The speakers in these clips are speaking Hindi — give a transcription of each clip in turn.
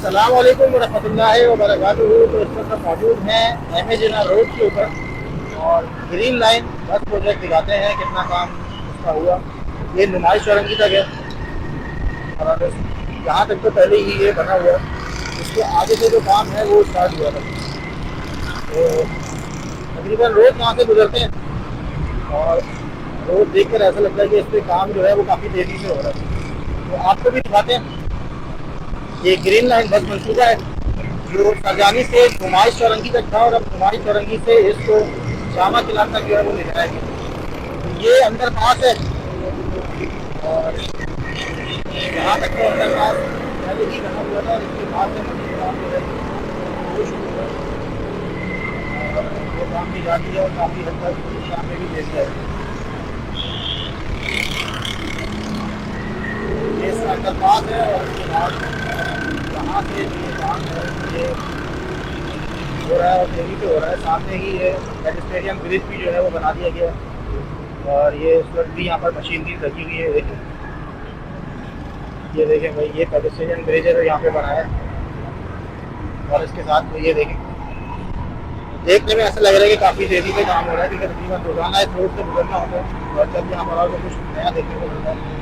अस्सलाम वालेकुम वरहमतुल्लाहि व बरकातुहू। तो इस वक्त हम मौजूद हैं एमेजना रोड के ऊपर और ग्रीन लाइन बस प्रोजेक्ट दिखाते हैं कितना काम उसका हुआ। ये नुमाइश चौरंगी तक है और यहाँ तक तो पहले ही ये बना हुआ है। इसके आगे से जो काम है वो स्टार्ट हुआ था। तो तकरीबन रोज़ यहाँ से गुजरते हैं और रोज़ देख कर ऐसा लगता है कि इस पर काम जो है वो काफ़ी तेज़ी से हो रहा है। तो आपको भी दिखाते हैं। ये ग्रीन लाइन बस मनसूबा है जो सरजानी से नुमाइश चौरंगी तक था और अब नुमाइश चौरंगी से इसको जामा किला तक जो है वो ले जाएगी। ये अंडर पास है और यहाँ तक तो अंडर पास पहले ही बना हुआ था और इसके बाद से मजीद काम जो है वो शुरू हुआ और वो काम भी जारी है और काफ़ी हद तक काम में भी दे दिया है। ये इसका अंडर पास है और उसके बाद यहाँ से ये काम है ये हो रहा है और तेजी से हो रहा है। सामने ही ये पेडेस्ट्रियन ब्रिज भी जो है वो बना दिया गया है और ये इस वक्त भी यहाँ पर मशीनरी लगी हुई है। देखें, ये देखें भाई, ये पेडेस्ट्रियन ब्रिज है जो यहाँ पे बनाया है और इसके साथ तो ये देखें, देखने में ऐसा लग रहा है कि काफ़ी तेज़ी से काम हो रहा है क्योंकि तकरीबन रोजाना इस रोड से गुजरना होता है और जब यहाँ पर आओ तो कुछ नया देखने को मिलता है।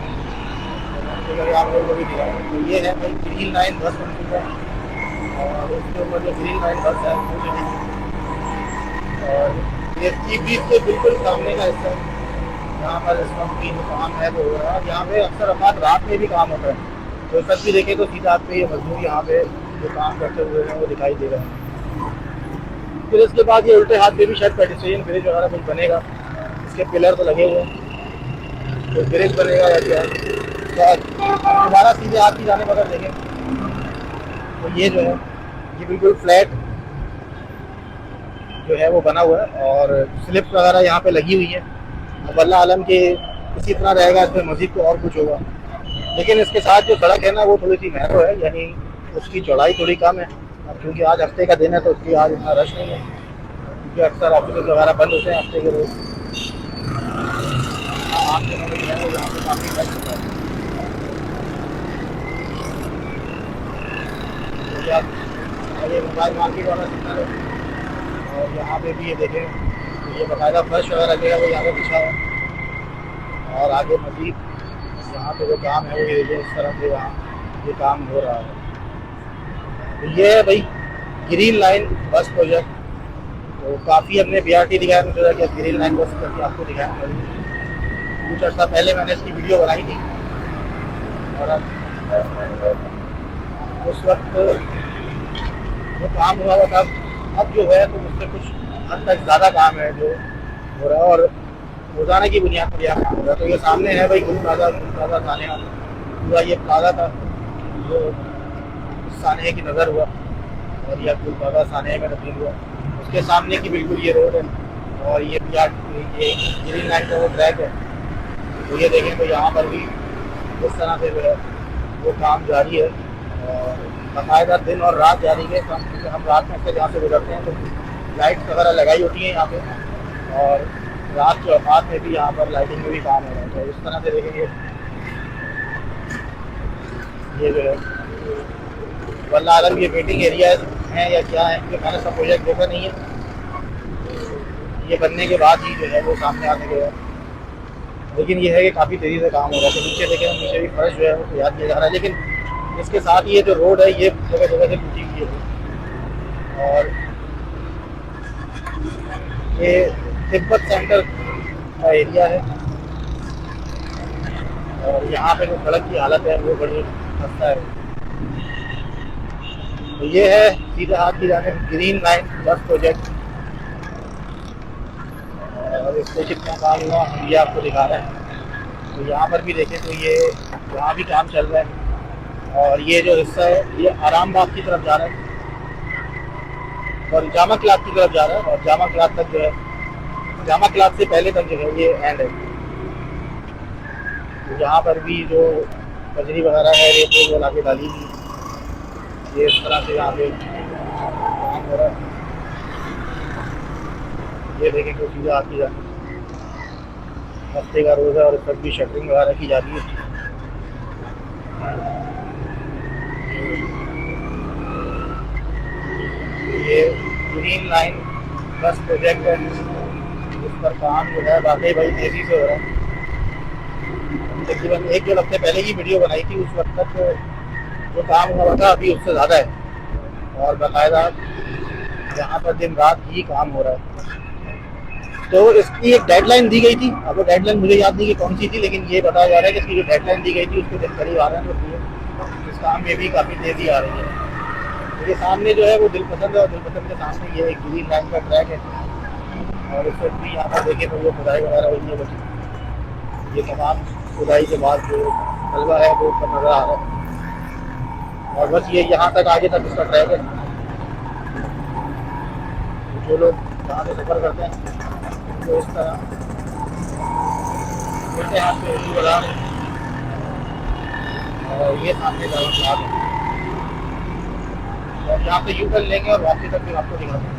तो आप लोगों को भी दिखाएं। तो ये है भाई ग्रीन लाइन बस मनसूबा और उसके ऊपर जो ग्रीन लाइन बस है वो जो है और ये सी से बिल्कुल सामने का हिस्सा है। यहाँ पर इस वक्त की जो काम है वो हो रहा है। यहाँ पे अक्सर अवकात रात में भी काम होता है तो सच भी देखें तो सीधा आप पे ये मजदूर यहाँ पे जो काम करते हुए हैं वो दिखाई दे रहे हैं। फिर इसके बाद ये उल्टे हाथ पे भी शायद पेडेस्ट्रियन ब्रिज वगैरह कुछ बनेगा। इसके पिलर तो लगे हुए हैं तो ब्रिज बनेगा या क्या दोबारा सीधे हाथ की जाने पर देखें तो ये जो है ये बिल्कुल फ्लैट जो है वो बना हुआ है और स्लिप्स वगैरह यहाँ पे लगी हुई है। अब अल्लाह आलम के इसी तरह रहेगा, इसमें मज़ीद तो और कुछ होगा। लेकिन इसके साथ जो सड़क है ना वो थोड़ी सी नैरो है, यानी उसकी चौड़ाई थोड़ी कम है। अब क्योंकि आज हफ्ते का दिन है तो उसकी आज इतना रश नहीं है क्योंकि अक्सर ऑफिस वगैरह बंद होते हैं हफ्ते के रोज। आज जो है वो यहाँ पे काफ़ी रश होता है। ये मोबाइल मार्केट वाला सेक्टर है और यहाँ पे भी ये देखें तो ये बाकायदा फर्श वगैरह लगेगा वो यहाँ पे बिछा है और आगे मज़ीद यहाँ पे जो काम है वो ये देखें इस तरह से यहाँ ये काम हो रहा है। तो ये है भाई ग्रीन लाइन बस प्रोजेक्ट। तो काफ़ी हमने BRT दिखाया, मुझे लगा कि ग्रीन लाइन बस करके आपको दिखाया। कुछ अर्सा पहले मैंने इसकी वीडियो बनाई थी और अब उस वक्त वो काम हुआ हुआ था। अब जो है तो मुझसे कुछ हद तक ज़्यादा काम है जो हो रहा है और रोज़ाना की बुनियाद पर यह काम हो रहा है। तो ये सामने है भाई गुल प्लाजा सानिया, पूरा ये प्लाजा था जो सानिया की नज़र हुआ और यह गुल प्लाजा सानिया में तब्दील हुआ। उसके सामने की बिल्कुल ये रोड है और ये ग्रीन लाइन का वो ट्रैक है। तो ये देखें तो यहाँ पर भी इस तरह से जो है वो काम जारी है और बाकायदा दिन और रात जारी है। क्योंकि हम रात में अक्सर यहाँ से गुजरते हैं तो लाइट्स वगैरह लगाई होती हैं यहाँ पे और रात के औकात में भी यहाँ पर लाइटिंग में भी काम हो रहा है। तो इस तरह से देखेंगे ये जो है वल्लाह आलम ये वेटिंग एरियाज हैं या क्या है क्योंकि मैंने सब प्रोजेक्ट देखा नहीं है। ये बनने के बाद ही जो है वो सामने आने के लेकिन ये है कि काफ़ी तेज़ी से काम हो रहा है। तो नीचे देखें नीचे भी फर्श जो है वो तैयार किया जा रहा है लेकिन इसके साथ ये जो रोड है ये जगह जगह से टूटी हुई है और ये तिब्बत सेंटर का एरिया है और यहाँ पे जो सड़क की हालत है वो बड़ी खस्ता है। तो ये है सीधे हाथ की जाने ग्रीन लाइन बस प्रोजेक्ट और इसको कितना काम हुआ हम ये आपको दिखा रहे हैं। तो यहाँ पर भी देखें तो ये यहाँ भी काम चल रहा है और ये जो हिस्सा है ये आराम बाग की तरफ जा रहा है और जामा क्लास की तरफ जा रहा है और जामा क्लास तक जो है जामा क्लास से पहले तक जो है ये एंड है। तो यहाँ पर भी जो बजरी वगैरह है रेत वो ला के डाली ये इस तरह से यहाँ पे काम हो रहा है। ये देखें कि सीधा आती जाती हफ्ते का रोज़ है और इस पर भी शटरिंग वगैरह की जाती है। ये ग्रीन लाइन बस प्रोजेक्ट है, इस पर काम जो है वाकई भाई तेज़ी से हो रहा है। तकरीबन 1-2 हफ्ते पहले ही वीडियो बनाई थी, उस वक्त तक जो काम हुआ था अभी उससे ज़्यादा है और बाकायदा यहाँ पर दिन रात ही काम हो रहा है। तो इसकी एक डेडलाइन दी गई थी, अब वो डेडलाइन मुझे याद नहीं कि कौन सी थी, लेकिन ये बताया जा रहा है कि इसकी जो डेडलाइन दी गई थी उसके दिन करीब आ रहे हैं, तो इस काम में भी काफ़ी तेज़ी आ रही है। तो ये सामने जो है वो दिल पसंद है और दिल पसंद के सामने ये एक ग्रीन लाइन का ट्रैक है और इस वक्त भी यहाँ पर देखें तो वो खुदाई वगैरह हुई है, बची ये तमाम खुदाई के बाद जो मलबा है वो ऊपर नज़र आ रहा है और बस ये यहाँ तक आगे तक इसका ट्रैक है। जो लोग यहाँ से सफ़र करते हैं तो इस तरह उल्टे हाथ से उर्दू बना रहे हैं और ये सामने दावत है और यहाँ पे यू टर्न लेंगे और वापसी तक भी आपको दिखाते हैं।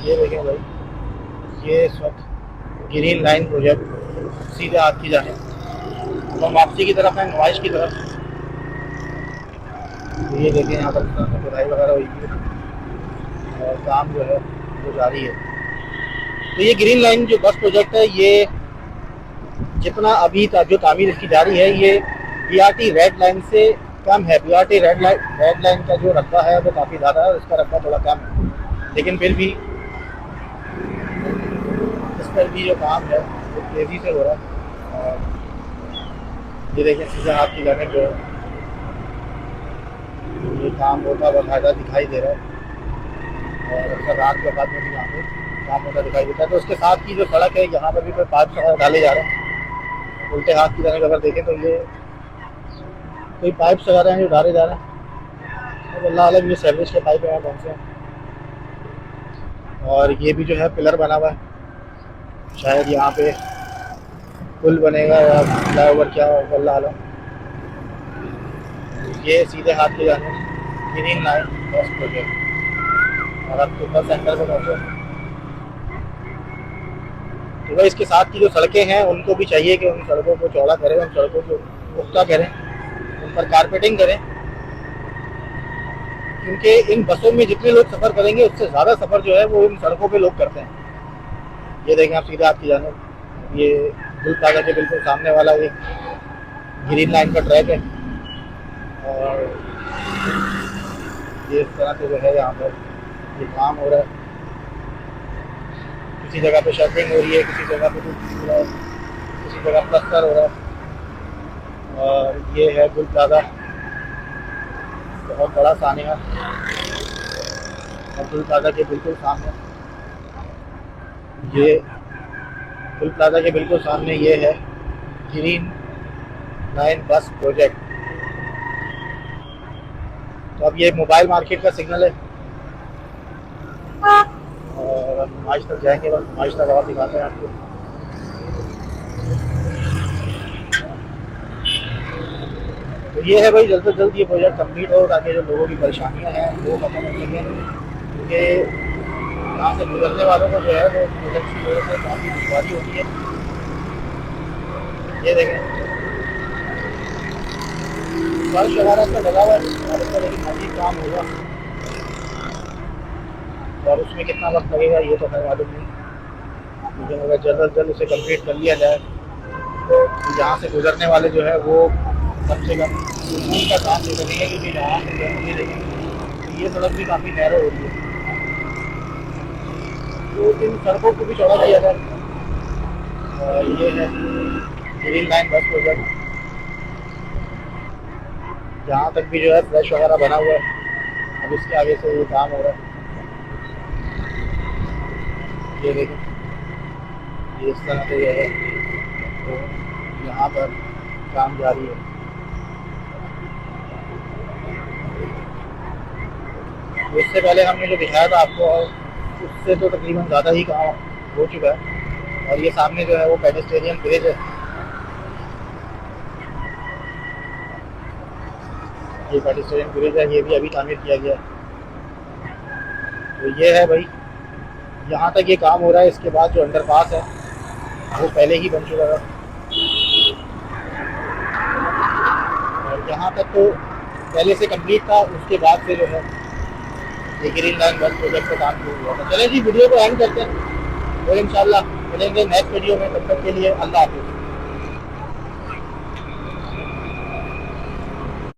ये देखें भाई, ये इस वक्त ग्रीन लाइन प्रोजेक्ट सीधे हाथ की जाने तो हम वापसी की तरफ हैं, नुमाइश की तरफ। तो ये देखें यहाँ पर खुदाई वगैरह हुई है और काम जो है वो जारी है। तो ये ग्रीन लाइन जो बस प्रोजेक्ट है, ये जितना अभी जो तामीर इसकी जारी है ये BRT रेड लाइन से कम है। BRT रेड लाइन का जो रकबा है वो काफ़ी ज़्यादा है, इसका रकबा थोड़ा कम है, लेकिन फिर भी इस पर भी जो काम है वो तेज़ी से हो रहा है। और ये देखें सीधा हाथ की जाने जो ये काम होता बाकायदा दिखाई दे रहा है और अक्सर रात के बाद में भी यहाँ पे काम होता दिखाई देता है। तो उसके साथ की जो सड़क है यहाँ पर भी कोई पाइप डाले जा रहे हैं। उल्टे हाथ की जाने अगर देखें तो ये कोई पाइप वगैरह हैं जो डाले जा रहे हैं और अल्लाह अलग ये सैवरेज के पाइप हैं कौन से हैं। और ये भी जो है पिलर बना हुआ है, शायद यहाँ पे पुल बनेगा या फ्लाईओवर क्या होगा अल्लाह आलम। ये सीधे हाथ के जाने ग्रीन लाइन बस प्रोजेक्ट और अब तो बस सेंटर पर पहुँचे। तो भाई इसके साथ की जो सड़कें हैं उनको भी चाहिए कि उन सड़कों को चौड़ा करें, उन सड़कों को पुख्ता करें, उन पर कारपेटिंग करें, क्योंकि इन बसों में जितने लोग सफ़र करेंगे उससे ज़्यादा सफ़र जो है वो इन सड़कों पे लोग करते हैं। ये देखें आप सीधा आपकी जाने ये गुल प्लाजा के बिल्कुल सामने वाला एक ग्रीन लाइन का ट्रैक है और ये इस तरह से जो है यहाँ पर ये काम हो रहा है। किसी जगह पे शटरिंग हो रही है, किसी जगह पे हो रहा है, किसी जगह प्लस्तर हो रहा है। और ये है गुल प्लाजा, बहुत बड़ा सानिया और गुल प्लाजा के बिल्कुल सामने ये गुल प्लाजा के बिल्कुल सामने ये है ग्रीन लाइन बस प्रोजेक्ट। तो अब ये मोबाइल मार्केट का सिग्नल है और नुमाइश तक जाएंगे, बस नुमाइश तक और दिखाते हैं आपको। तो ये है भाई, जल्द से जल्द ये प्रोजेक्ट कंप्लीट हो ताकि जो लोगों की परेशानियां हैं वो खत्म हो सकें, क्योंकि यहाँ से गुजरने वालों को जो है वो प्रोजेक्ट की वजह से काफ़ी दुश्वारी होती है। ये देखें फर्श वगैरह का लगा हुआ है, लेकिन मजीद काम होगा और उसमें कितना वक्त लगेगा ये तो खैर मालूम नहीं, लेकिन अगर जल्द अज जल्द उसे कंप्लीट कर लिया जाए तो यहाँ से गुजरने वाले जो है वो कम से कम उनका काम दे सकेंगे, क्योंकि यहाँ से ये देखेंगे ये सड़क भी काफ़ी नैरो हो रही है। तो इन सड़कों को भी चौड़ा किया जाए और ये है ग्रीन लाइन बस प्रोजेक्ट, जहाँ तक भी जो है फ्लैश वगैरह बना हुआ है, अब इसके आगे से ये काम हो रहा है। ये देखें ये इस तरह से है, तो यहाँ पर काम जारी है। तो इससे पहले हमने जो दिखाया था आपको उससे तो तकरीबन ज़्यादा ही काम हो चुका है और ये सामने जो है वो पेडेस्ट्रियन ब्रिज है। ये पेडेस्ट्रियन ब्रिज है, ये भी अभी तामीर किया गया है। तो ये है भाई, यहाँ तक ये काम हो रहा है, इसके बाद जो अंडरपास है वो पहले ही बन चुका था और यहाँ तक तो पहले से कंप्लीट था, उसके बाद से जो है ये ग्रीन लाइन वर्क प्रोजेक्ट पे काम शुरू हुआ था। चलें जी, वीडियो को एंड करते हैं और इंशाल्लाह मिलेंगे नेक्स्ट वीडियो में। तब तक के लिए अल्लाह हाफिज़।